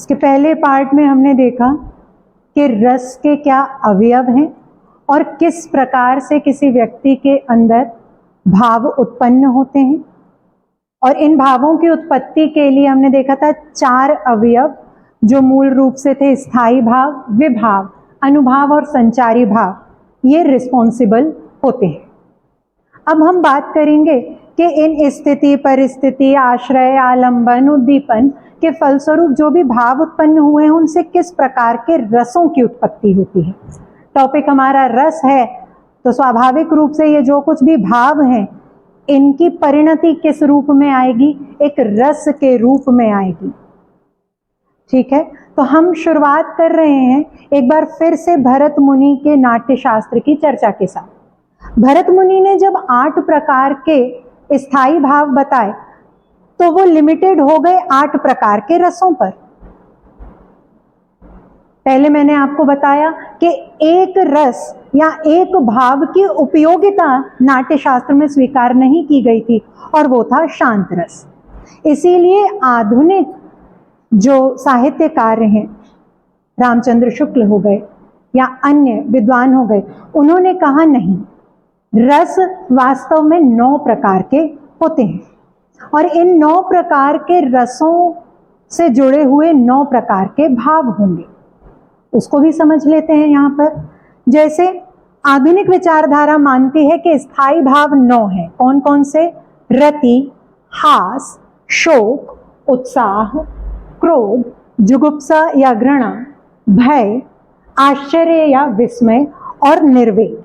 इसके पहले पार्ट में हमने देखा कि रस के क्या अवयव हैं और किस प्रकार से किसी व्यक्ति के अंदर भाव उत्पन्न होते हैं, और इन भावों की उत्पत्ति के लिए हमने देखा था 4 अवयव जो मूल रूप से थे स्थायी भाव, विभाव, अनुभाव और संचारी भाव, ये रिस्पॉन्सिबल होते हैं। अब हम बात करेंगे कि इन स्थिति, परिस्थिति, आश्रय, आलंबन, उद्दीपन के फलस्वरूप जो भी भाव उत्पन्न हुए हैं उनसे किस प्रकार के रसों की उत्पत्ति होती है। टॉपिक हमारा रस है, तो स्वाभाविक रूप से ये जो कुछ भी भाव हैं इनकी परिणति किस रूप में आएगी, एक रस के रूप में आएगी। ठीक है, तो हम शुरुआत कर रहे हैं एक बार फिर से भरत मुनि के नाट्य शास्त्र की चर्चा के साथ। भरत मुनि ने जब 8 प्रकार के स्थायी भाव बताए तो वो लिमिटेड हो गए 8 प्रकार के रसों पर। पहले मैंने आपको बताया कि एक रस या एक भाव की उपयोगिता नाट्य शास्त्र में स्वीकार नहीं की गई थी और वो था शांत रस। इसीलिए आधुनिक जो साहित्यकार हैं, रामचंद्र शुक्ल हो गए या अन्य विद्वान हो गए, उन्होंने कहा नहीं, रस वास्तव में 9 प्रकार के होते हैं और इन 9 प्रकार के रसों से जुड़े हुए 9 प्रकार के भाव होंगे। उसको भी समझ लेते हैं यहाँ पर। जैसे आधुनिक विचारधारा मानती है कि स्थायी भाव 9 है। कौन कौन से? रति, हास, शोक, उत्साह, क्रोध, जुगुप्सा या घृणा, भय, आश्चर्य या विस्मय और निर्वेद।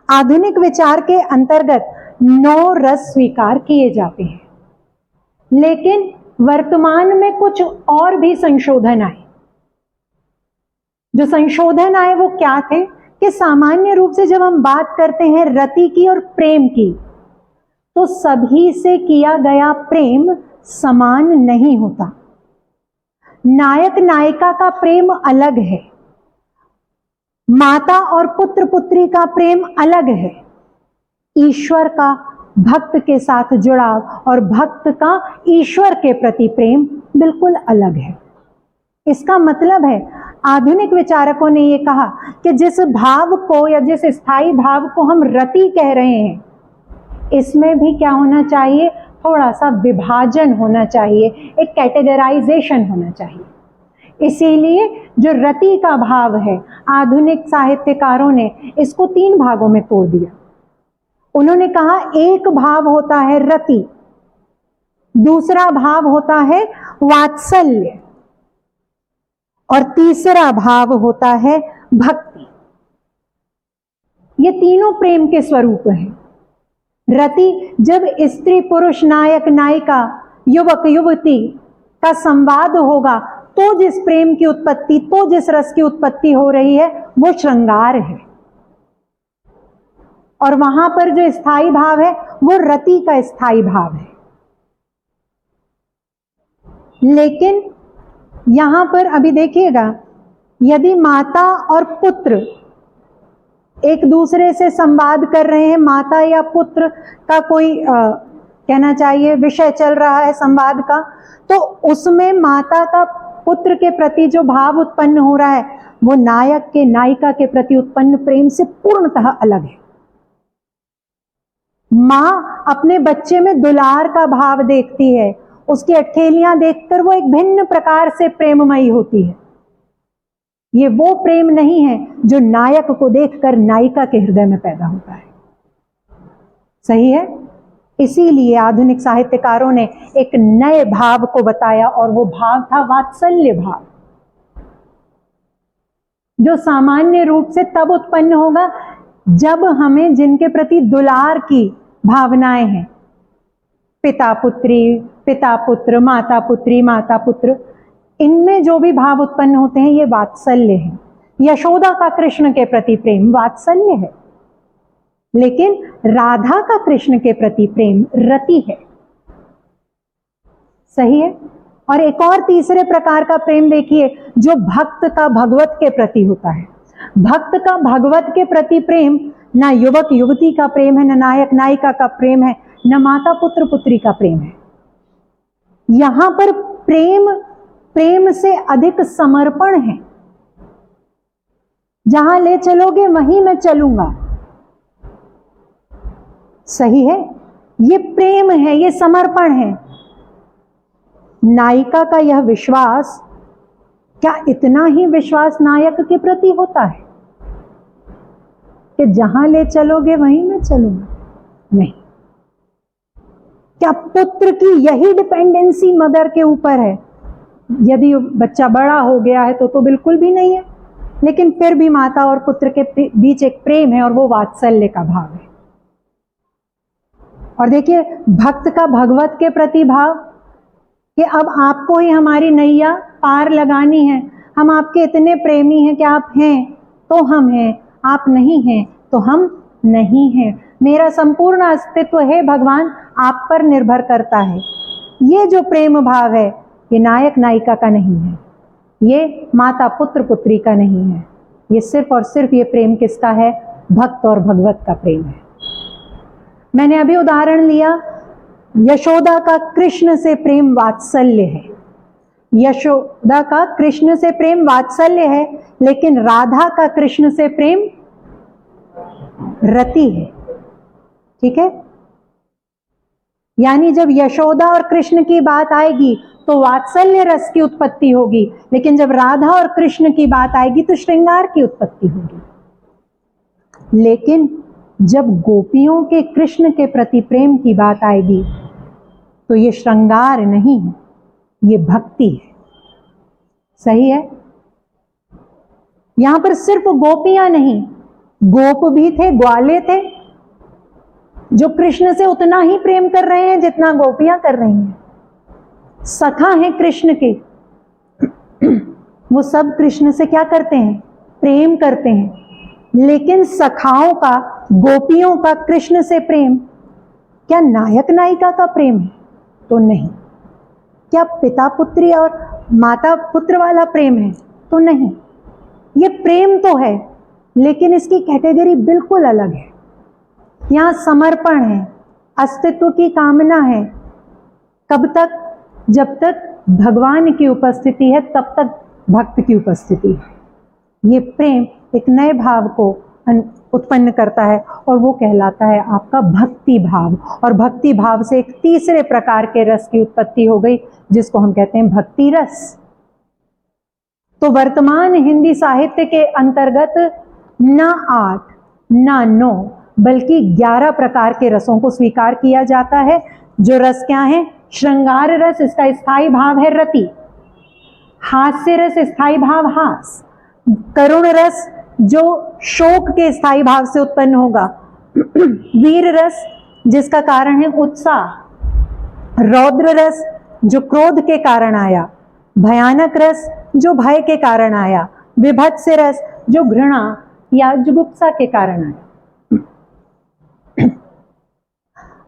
आधुनिक विचार के अंतर्गत 9 रस स्वीकार किए जाते हैं, लेकिन वर्तमान में कुछ और भी संशोधन आए। जो संशोधन आए वो क्या थे कि सामान्य रूप से जब हम बात करते हैं रति की और प्रेम की, तो सभी से किया गया प्रेम समान नहीं होता। नायक नायिका का प्रेम अलग है, माता और पुत्र पुत्री का प्रेम अलग है, ईश्वर का भक्त के साथ जुड़ाव और भक्त का ईश्वर के प्रति प्रेम बिल्कुल अलग है। इसका मतलब है आधुनिक विचारकों ने ये कहा कि जिस भाव को या जिस स्थायी भाव को हम रति कह रहे हैं, इसमें भी क्या होना चाहिए, थोड़ा सा विभाजन होना चाहिए, एक कैटेगराइजेशन होना चाहिए। इसीलिए जो रति का भाव है, आधुनिक साहित्यकारों ने इसको 3 भागों में तोड़ दिया। उन्होंने कहा एक भाव होता है रति, दूसरा भाव होता है वात्सल्य और तीसरा भाव होता है भक्ति। ये तीनों प्रेम के स्वरूप हैं। रति जब स्त्री पुरुष, नायक नायिका, युवक युवती का संवाद होगा तो जिस प्रेम की उत्पत्ति, तो जिस रस की उत्पत्ति हो रही है वो श्रृंगार है, और वहां पर जो स्थायी भाव है वो रति का स्थायी भाव है। लेकिन यहां पर अभी देखिएगा, यदि माता और पुत्र एक दूसरे से संवाद कर रहे हैं, माता या पुत्र का कोई कहना चाहिए विषय चल रहा है संवाद का, तो उसमें माता का पुत्र के प्रति जो भाव उत्पन्न हो रहा है वो नायक के नायिका के प्रति उत्पन्न प्रेम से पूर्णतः अलग है। माँ अपने बच्चे में दुलार का भाव देखती है, उसकी अठेलियां देखकर वो एक भिन्न प्रकार से प्रेममयी होती है। ये वो प्रेम नहीं है जो नायक को देखकर नायिका के हृदय में पैदा होता है। सही है? इसीलिए आधुनिक साहित्यकारों ने एक नए भाव को बताया और वो भाव था वात्सल्य भाव, जो सामान्य रूप से तब उत्पन्न होगा जब हमें जिनके प्रति दुलार की भावनाएं हैं, पिता पुत्री, पिता पुत्र, माता पुत्री, माता पुत्र, इनमें जो भी भाव उत्पन्न होते हैं ये वात्सल्य है। यशोदा का कृष्ण के प्रति प्रेम वात्सल्य है, लेकिन राधा का कृष्ण के प्रति प्रेम रति है। सही है? और एक और तीसरे प्रकार का प्रेम देखिए जो भक्त का भगवत के प्रति होता है। भक्त का भगवत के प्रति प्रेम ना युवक युवती का प्रेम है, ना नायक नायिका का प्रेम है, न माता पुत्र पुत्री का प्रेम है। यहां पर प्रेम प्रेम से अधिक समर्पण है। जहां ले चलोगे वहीं मैं चलूंगा, सही है, ये प्रेम है, ये समर्पण है। नायिका का यह विश्वास, क्या इतना ही विश्वास नायक के प्रति होता है कि जहां ले चलोगे वहीं मैं चलूंगा? नहीं। क्या पुत्र की यही डिपेंडेंसी मदर के ऊपर है? यदि बच्चा बड़ा हो गया है तो बिल्कुल भी नहीं है, लेकिन फिर भी माता और पुत्र के बीच एक प्रेम है और वो वात्सल्य का भाव है। और देखिए, भक्त का भगवत के प्रति भाव कि अब आपको ही हमारी नैया पार लगानी है, हम आपके इतने प्रेमी हैं कि आप हैं तो हम हैं, आप नहीं हैं तो हम नहीं हैं, मेरा संपूर्ण अस्तित्व है भगवान आप पर निर्भर करता है। ये जो प्रेम भाव है, ये नायक नायिका का नहीं है, ये माता पुत्र पुत्री का नहीं है, ये सिर्फ और सिर्फ ये प्रेम किसका है? भक्त और भगवत का प्रेम है। मैंने अभी उदाहरण लिया, यशोदा का कृष्ण से प्रेम वात्सल्य है, यशोदा का कृष्ण से प्रेम वात्सल्य है, लेकिन राधा का कृष्ण से प्रेम रति है। ठीक है, यानी जब यशोदा और कृष्ण की बात आएगी तो वात्सल्य रस की उत्पत्ति होगी, लेकिन जब राधा और कृष्ण की बात आएगी तो श्रृंगार की उत्पत्ति होगी। लेकिन जब गोपियों के कृष्ण के प्रति प्रेम की बात आएगी तो ये श्रृंगार नहीं है, ये भक्ति है। सही है, यहां पर सिर्फ गोपियां नहीं, गोप भी थे, ग्वाले थे, जो कृष्ण से उतना ही प्रेम कर रहे हैं जितना गोपियां कर रही हैं। सखा हैं कृष्ण के, वो सब कृष्ण से क्या करते हैं? प्रेम करते हैं। लेकिन सखाओं का, गोपियों का कृष्ण से प्रेम क्या नायक नायिका का प्रेम है? तो नहीं। क्या पिता पुत्री और माता पुत्र वाला प्रेम है? तो नहीं। ये प्रेम तो है, लेकिन इसकी कैटेगरी बिल्कुल अलग है। यहाँ समर्पण है, अस्तित्व की कामना है। कब तक? जब तक भगवान की उपस्थिति है तब तक भक्त की उपस्थिति है। ये प्रेम एक नए भाव को उत्पन्न करता है और वो कहलाता है आपका भक्ति भाव। और भक्ति भाव से एक तीसरे प्रकार के रस की उत्पत्ति हो गई, जिसको हम कहते हैं भक्ति रस। तो वर्तमान हिंदी साहित्य के अंतर्गत ना 8 ना 9 बल्कि 11 प्रकार के रसों को स्वीकार किया जाता है। जो रस क्या है? श्रृंगार रस, इसका स्थायी भाव है रति। हास्य रस, स्थायी भाव हास। करुण रस, जो शोक के स्थायी भाव से उत्पन्न होगा। वीर रस, जिसका कारण है उत्साह। रौद्र रस, जो क्रोध के कारण आया। भयानक रस, जो भय के कारण आया। विभत्स रस, जो घृणा या जुगुप्सा के कारण आया।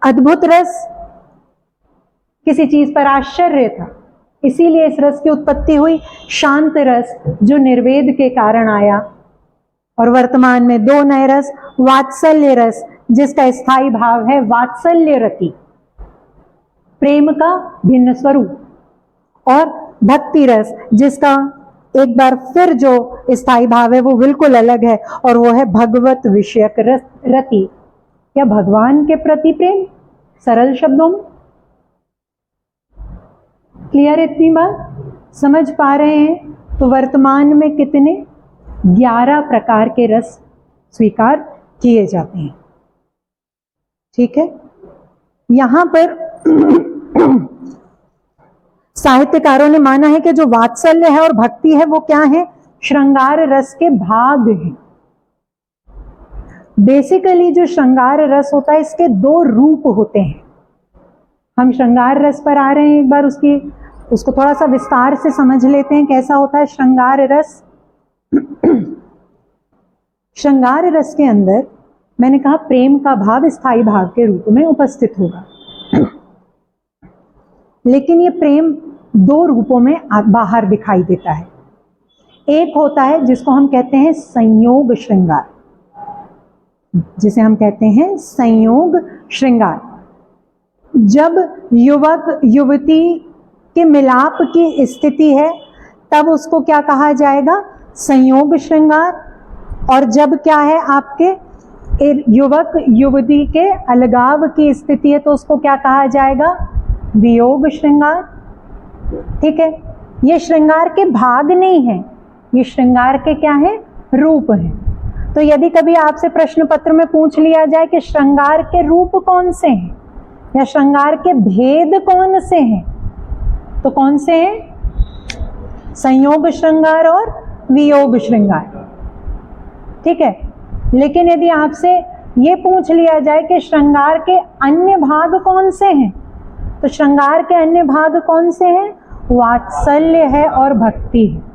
अद्भुत रस, किसी चीज पर आश्चर्य था, इसीलिए इस रस की उत्पत्ति हुई। शांत रस, जो निर्वेद के कारण आया। और वर्तमान में 2 नए रस, वात्सल्य रस, जिसका स्थायी भाव है वात्सल्य रति, प्रेम का भिन्न स्वरूप। और भक्ति रस, जिसका एक बार फिर जो स्थायी भाव है वो बिल्कुल अलग है, और वो है भगवत विषयक रति, या भगवान के प्रति प्रेम। सरल शब्दों में क्लियर? इतनी बात समझ पा रहे हैं? तो वर्तमान में कितने? 11 प्रकार के रस स्वीकार किए जाते हैं। ठीक है, यहां पर साहित्यकारों ने माना है कि जो वात्सल्य है और भक्ति है वो क्या है? श्रृंगार रस के भाग हैं। बेसिकली जो श्रृंगार रस होता है, इसके 2 रूप होते हैं। हम श्रृंगार रस पर आ रहे हैं, एक बार उसको थोड़ा सा विस्तार से समझ लेते हैं कैसा होता है श्रृंगार रस। श्रृंगार रस के अंदर मैंने कहा प्रेम का भाव स्थायी भाव के रूप में उपस्थित होगा, लेकिन ये प्रेम 2 रूपों में बाहर दिखाई देता है। एक होता है जिसको हम कहते हैं संयोग श्रृंगार, जिसे हम कहते हैं संयोग श्रृंगार। जब युवक युवती के मिलाप की स्थिति है तब उसको क्या कहा जाएगा? संयोग श्रृंगार। और जब क्या है आपके युवक युवती के अलगाव की स्थिति है तो उसको क्या कहा जाएगा? वियोग श्रृंगार। ठीक है, ये श्रृंगार के भाग नहीं है, ये श्रृंगार के क्या है? रूप है। तो यदि कभी आपसे प्रश्न पत्र में पूछ लिया जाए कि श्रृंगार के रूप कौन से हैं या श्रृंगार के भेद कौन से हैं, तो कौन से हैं? संयोग श्रृंगार और वियोग श्रृंगार। ठीक है, लेकिन यदि आपसे ये पूछ लिया जाए कि श्रृंगार के अन्य भाग कौन से हैं, तो श्रृंगार के अन्य भाग कौन से हैं? वात्सल्य है और भक्ति है।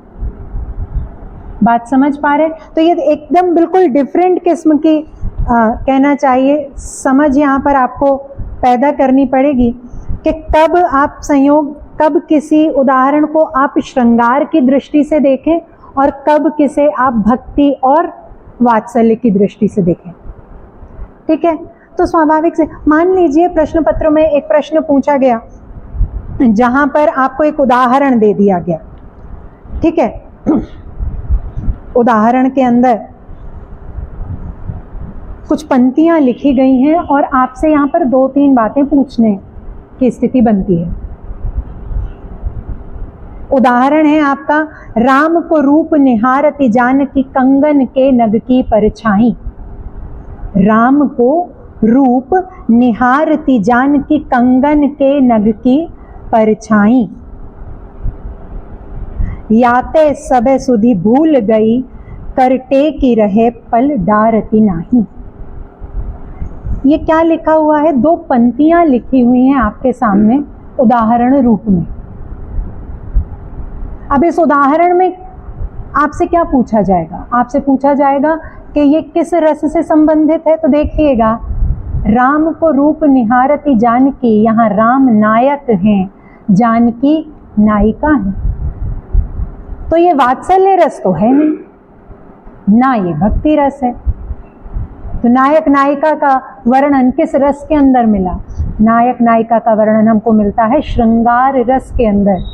बात समझ पा रहे हैं? तो ये एकदम बिल्कुल डिफरेंट किस्म की कहना चाहिए समझ यहाँ पर आपको पैदा करनी पड़ेगी कि कब आप संयोग, कब किसी उदाहरण को आप श्रृंगार की दृष्टि से देखें और कब किसे आप भक्ति और वात्सल्य की दृष्टि से देखें। ठीक है, तो स्वाभाविक से मान लीजिए प्रश्न पत्र में एक प्रश्न पूछा गया जहां पर आपको एक उदाहरण दे दिया गया। ठीक है, उदाहरण के अंदर कुछ पंक्तियां लिखी गई हैं और आपसे यहाँ पर 2-3 बातें पूछने की स्थिति बनती है। उदाहरण है आपका, राम को रूप निहारति जानकी कंगन के नग की परछाई। राम को रूप निहारति जानकी कंगन के नग की परछाई। याते सबे सुधी भूल गई करटे की रहे पल डारती नाही। ये क्या लिखा हुआ है? 2 पंक्तियां लिखी हुई हैं आपके सामने उदाहरण रूप में। अब इस उदाहरण में आपसे क्या पूछा जाएगा? आपसे पूछा जाएगा कि ये किस रस से संबंधित है। तो देखिएगा, राम को रूप निहारती जानकी, यहाँ राम नायक हैं, जानकी नायिका है। तो ये वात्सल्य रस तो है नहीं ना, ये भक्ति रस है। तो नायक नायिका का वर्णन किस रस के अंदर मिला? नायक नायिका का वर्णन हमको मिलता है श्रृंगार रस के अंदर।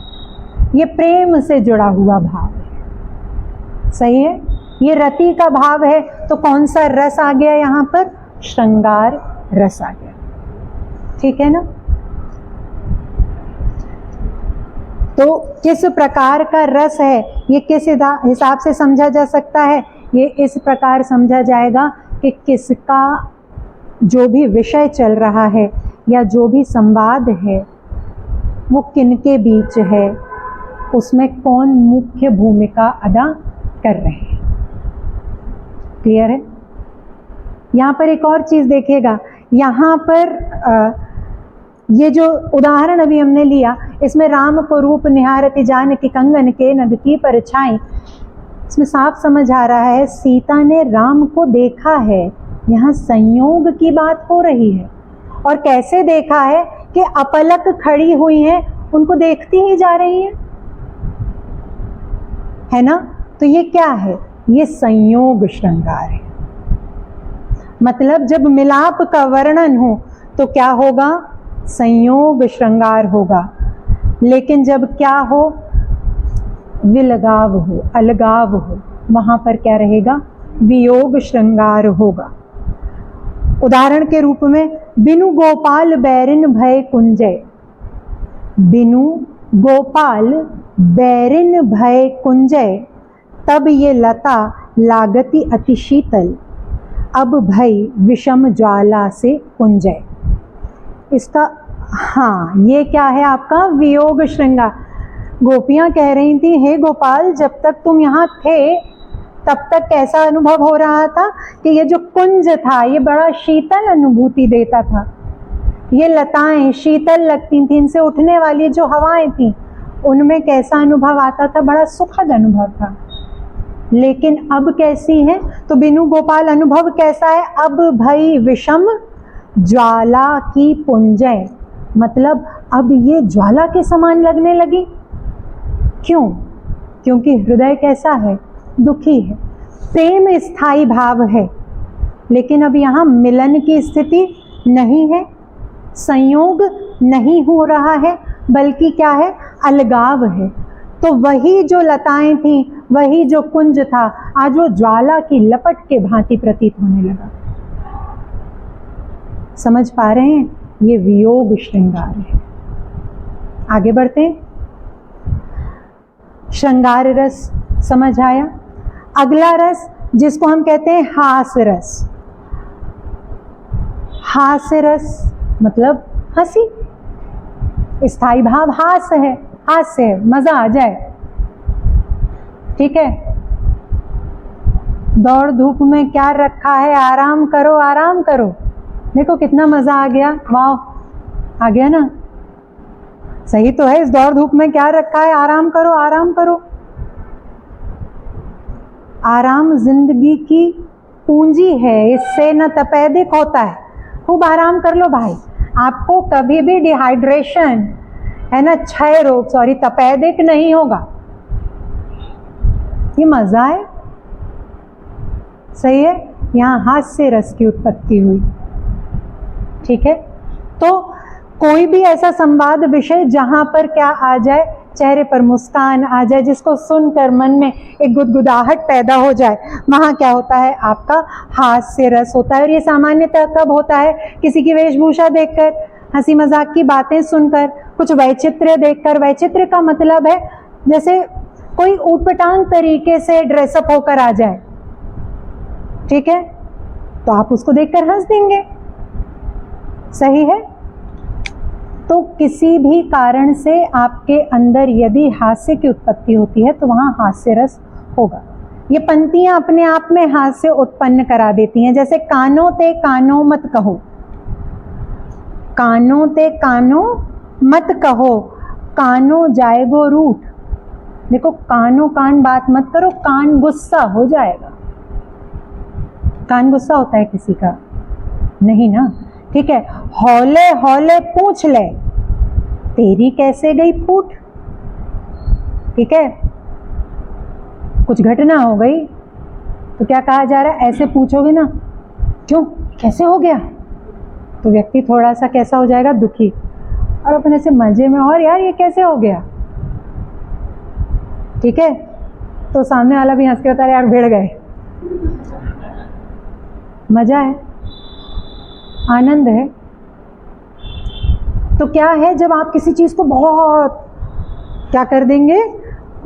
ये प्रेम से जुड़ा हुआ भाव है। सही है, ये रति का भाव है। तो कौन सा रस आ गया यहाँ पर? श्रृंगार रस आ गया। ठीक है ना? तो किस प्रकार का रस है, ये किस हिसाब से समझा जा सकता है? ये इस प्रकार समझा जाएगा कि किसका जो भी विषय चल रहा है या जो भी संवाद है वो किनके बीच है, उसमें कौन मुख्य भूमिका अदा कर रहे हैं। क्लियर है? यहाँ पर एक और चीज़ देखिएगा, यहाँ पर ये जो उदाहरण अभी हमने लिया, इसमें राम को रूप निहारति जानकी कंगन के नग की परछाई, इसमें साफ समझ आ रहा है सीता ने राम को देखा है। यहाँ संयोग की बात हो रही है। और कैसे देखा है कि अपलक खड़ी हुई हैं, उनको देखती ही जा रही है ना? तो ये क्या है? ये संयोग श्रृंगार है। मतलब जब मिलाप का वर्णन हो तो क्या होगा? संयोग श्रृंगार होगा। लेकिन जब क्या हो? विलगाव हो, अलगाव हो, वहां पर क्या रहेगा? वियोग श्रृंगार होगा। उदाहरण के रूप में, बिनु गोपाल बैरिन भय कुंजय। बिनु गोपाल बैरिन भय कुंजय, तब ये लता लागती अति शीतल, अब भई विषम ज्वाला से कुंजय। इसका हाँ, ये क्या है आपका? वियोग श्रृंगार। गोपियां कह रही थी, हे गोपाल, जब तक तुम यहाँ थे तब तक कैसा अनुभव हो रहा था कि ये जो कुंज था ये बड़ा शीतल अनुभूति देता था। ये लताएं शीतल लगती थी, इनसे उठने वाली जो हवाएं थी उनमें कैसा अनुभव आता था? बड़ा सुखद अनुभव था। लेकिन अब कैसी है? तो बिनु गोपाल अनुभव कैसा है? अब भई विषम ज्वाला की पुंजय, मतलब अब ये ज्वाला के समान लगने लगी। क्यों? क्योंकि हृदय कैसा है? दुखी है। प्रेम स्थायी भाव है, लेकिन अब यहाँ मिलन की स्थिति नहीं है, संयोग नहीं हो रहा है, बल्कि क्या है? अलगाव है। तो वही जो लताएं थी, वही जो कुंज था, आज वो ज्वाला की लपट के भांति प्रतीत होने लगा। समझ पा रहे हैं? ये वियोग श्रृंगार है। आगे बढ़ते हैं। श्रृंगार रस समझ आया। अगला रस जिसको हम कहते हैं हास रस। हास रस मतलब हंसी, स्थायी भाव हास है, हास्य है, मजा आ जाए। ठीक है, दौड़ धूप में क्या रखा है, आराम करो आराम करो। देखो कितना मजा आ गया, वाह आ गया ना। सही तो है, इस दौड़ धूप में क्या रखा है, आराम करो आराम करो। आराम जिंदगी की पूंजी है, इससे न तपेदिक होता है। खूब आराम कर लो भाई, आपको कभी भी डिहाइड्रेशन है ना, क्षय रोग सॉरी तपेदिक नहीं होगा। ये मजा है, सही है। यहाँ हास्य रस की उत्पत्ति हुई। ठीक है, तो कोई भी ऐसा संवाद विषय जहां पर क्या आ जाए, चेहरे पर मुस्कान आ जाए, जिसको सुनकर मन में एक गुदगुदाहट पैदा हो जाए, वहां क्या होता है, आपका हास्य रस होता है। और ये सामान्यतः कब होता है, किसी की वेशभूषा देखकर, हंसी मजाक की बातें सुनकर, कुछ वैचित्र्य देखकर। वैचित्र्य का मतलब है जैसे कोई ऊटपटांग तरीके से ड्रेसअप होकर आ जाए, ठीक है, तो आप उसको देखकर हंस देंगे। सही है। तो किसी भी कारण से आपके अंदर यदि हास्य की उत्पत्ति होती है तो वहां हास्य रस होगा। ये पंक्तियां अपने आप में हास्य उत्पन्न करा देती हैं। जैसे कानों ते कानों मत कहो, कानों ते कानों मत कहो, कानों जाएगो रूठ। देखो, कानों कान बात मत करो, कान गुस्सा हो जाएगा। कान गुस्सा होता है किसी का? नहीं ना। ठीक है, हौले हौले पूछ ले, तेरी कैसे गई फूट। ठीक है, कुछ घटना हो गई तो क्या कहा जा रहा है, ऐसे पूछोगे ना, क्यों कैसे हो गया, तो व्यक्ति थोड़ा सा कैसा हो जाएगा, दुखी। और अपने से मजे में, और यार ये कैसे हो गया। ठीक है, तो सामने वाला भी हंस के बता रहा है, यार भिड़ गए। मजा है, आनंद है। तो क्या है, जब आप किसी चीज को बहुत क्या कर देंगे,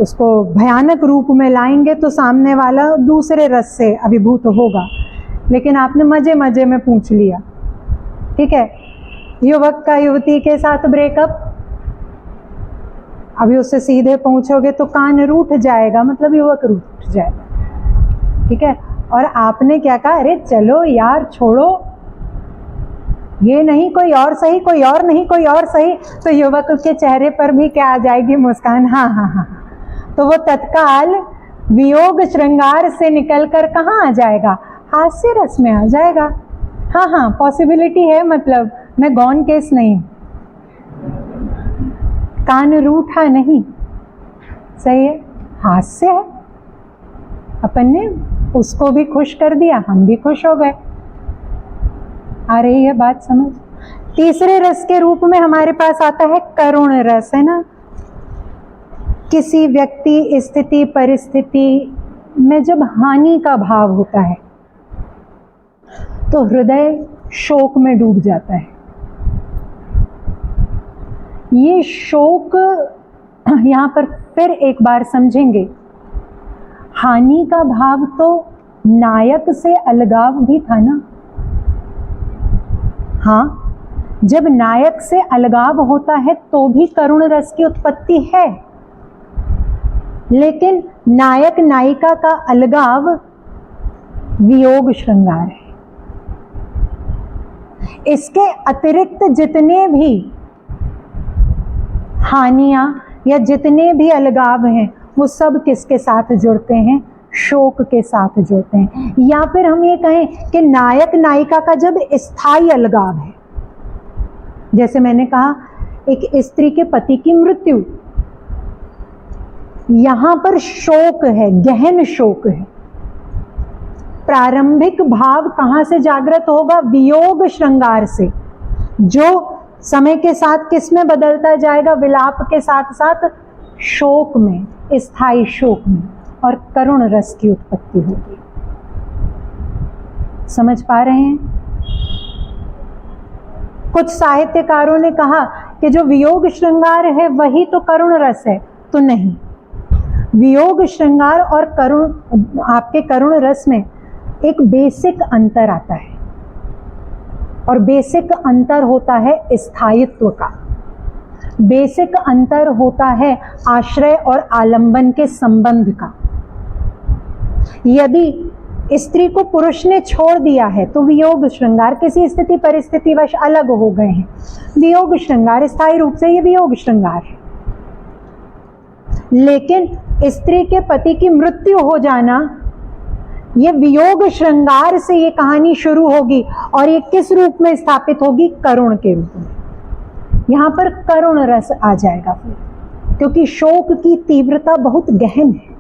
उसको भयानक रूप में लाएंगे, तो सामने वाला दूसरे रस से अभिभूत होगा। लेकिन आपने मजे मजे में पूछ लिया। ठीक है, युवक का युवती के साथ ब्रेकअप, अभी उससे सीधे पहुंचोगे तो कान रूठ जाएगा, मतलब युवक रूठ जाएगा। ठीक है, और आपने क्या कहा, अरे चलो यार छोड़ो, ये नहीं कोई और सही, कोई और नहीं कोई और सही, तो युवक के चेहरे पर भी क्या आ जाएगी, मुस्कान। हाँ हाँ हाँ, तो वो तत्काल वियोग श्रृंगार से निकलकर कहाँ आ जाएगा, हास्य रस में आ जाएगा। हाँ हाँ, पॉसिबिलिटी है, मतलब मैं गौन केस नहीं, कान रूठा नहीं, सही है, हास्य है। अपन ने उसको भी खुश कर दिया, हम भी खुश हो गए। आ रही है बात समझ। तीसरे रस के रूप में हमारे पास आता है करुण रस, है ना। किसी व्यक्ति, स्थिति, परिस्थिति में जब हानि का भाव होता है तो हृदय शोक में डूब जाता है। ये शोक यहाँ पर फिर एक बार समझेंगे, हानि का भाव तो नायक से अलगाव भी था ना। हाँ, जब नायक से अलगाव होता है तो भी करुण रस की उत्पत्ति है, लेकिन नायक नायिका का अलगाव वियोग श्रृंगार है। इसके अतिरिक्त जितने भी हानियां या जितने भी अलगाव हैं, वो सब किसके साथ जुड़ते हैं, शोक के साथ जुड़ते हैं। या फिर हम ये कहें कि नायक नायिका का जब स्थायी अलगाव है, जैसे मैंने कहा एक स्त्री के पति की मृत्यु, यहां पर शोक है, गहन शोक है। प्रारंभिक भाव कहां से जागृत होगा, वियोग श्रृंगार से, जो समय के साथ किस में बदलता जाएगा, विलाप के साथ साथ शोक में, स्थायी शोक में और करुण रस की उत्पत्ति होगी। समझ पा रहे हैं? कुछ साहित्यकारों ने कहा कि जो वियोग श्रृंगार है वही तो करुण रस है, तो नहीं, वियोग श्रृंगार और आपके करुण रस में एक बेसिक अंतर आता है, और बेसिक अंतर होता है स्थायित्व का, बेसिक अंतर होता है आश्रय और आलंबन के संबंध का। यदि स्त्री को पुरुष ने छोड़ दिया है तो वियोग श्रृंगार, किसी स्थिति परिस्थिति वश अलग हो गए हैं, वियोग श्रृंगार, स्थायी रूप से ये वियोग श्रृंगार है। लेकिन स्त्री के पति की मृत्यु हो जाना, ये वियोग श्रृंगार से ये कहानी शुरू होगी, और ये किस रूप में स्थापित होगी? करुण के रूप में। यहाँ पर करुण रस आ जाएगा फिर, क्योंकि शोक की तीव्रता बहुत गहन है।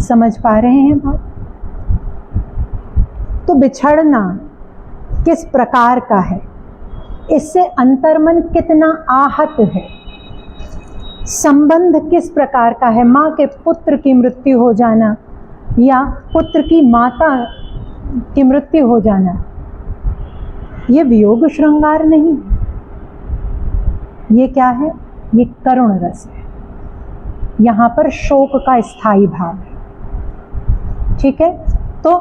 समझ पा रहे हैं बात? तो बिछड़ना किस प्रकार का है, इससे अंतर्मन कितना आहत है, संबंध किस प्रकार का है। माँ के पुत्र की मृत्यु हो जाना या पुत्र की माता की मृत्यु हो जाना, ये वियोग श्रृंगार नहीं, ये क्या है? ये करुण रस है। यहाँ पर शोक का स्थायी भाव है। ठीक है, तो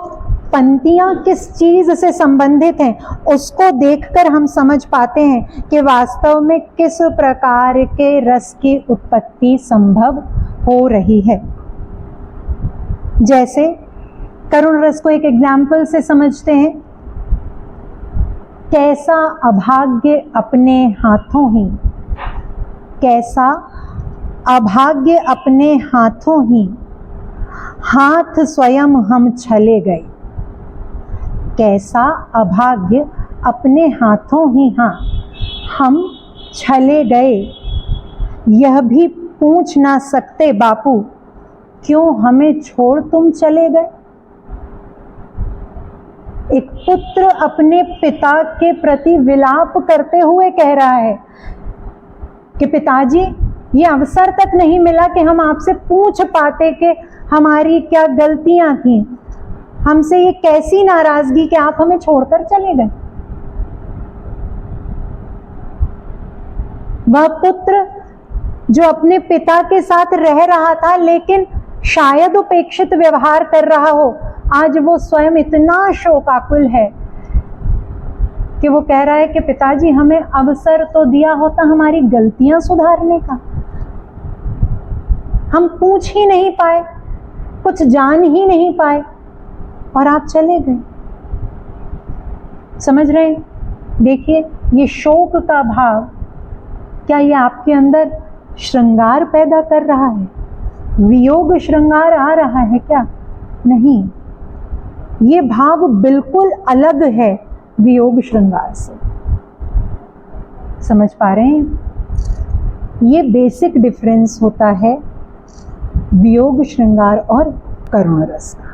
पंक्तियां किस चीज से संबंधित हैं उसको देखकर हम समझ पाते हैं कि वास्तव में किस प्रकार के रस की उत्पत्ति संभव हो रही है। जैसे करुण रस को एक एग्जाम्पल से समझते हैं। कैसा अभाग्य अपने हाथों ही, कैसा अभाग्य अपने हाथों ही, हाथ स्वयं हम छले गए। कैसा अभाग्य अपने हाथों ही, हाँ, हम छले गए। यह भी पूछ ना सकते बापू, क्यों हमें छोड़ तुम चले गए। एक पुत्र अपने पिता के प्रति विलाप करते हुए कह रहा है कि पिताजी, ये अवसर तक नहीं मिला कि हम आपसे पूछ पाते कि हमारी क्या गलतियां थी, हमसे ये कैसी नाराजगी कि आप हमें छोड़कर चले गए। वह पुत्र जो अपने पिता के साथ रह रहा था लेकिन शायद उपेक्षित व्यवहार कर रहा हो, आज वो स्वयं इतना शोकाकुल है कि वो कह रहा है कि पिताजी, हमें अवसर तो दिया होता हमारी गलतियां सुधारने का, हम पूछ ही नहीं पाए, कुछ जान ही नहीं पाए और आप चले गए। समझ रहे हैं? देखिए, ये शोक का भाव, क्या ये आपके अंदर श्रृंगार पैदा कर रहा है? वियोग श्रृंगार आ रहा है क्या? नहीं, ये भाव बिल्कुल अलग है वियोग श्रृंगार से। समझ पा रहे हैं? ये बेसिक डिफरेंस होता है वियोग श्रृंगार और करुण रस का।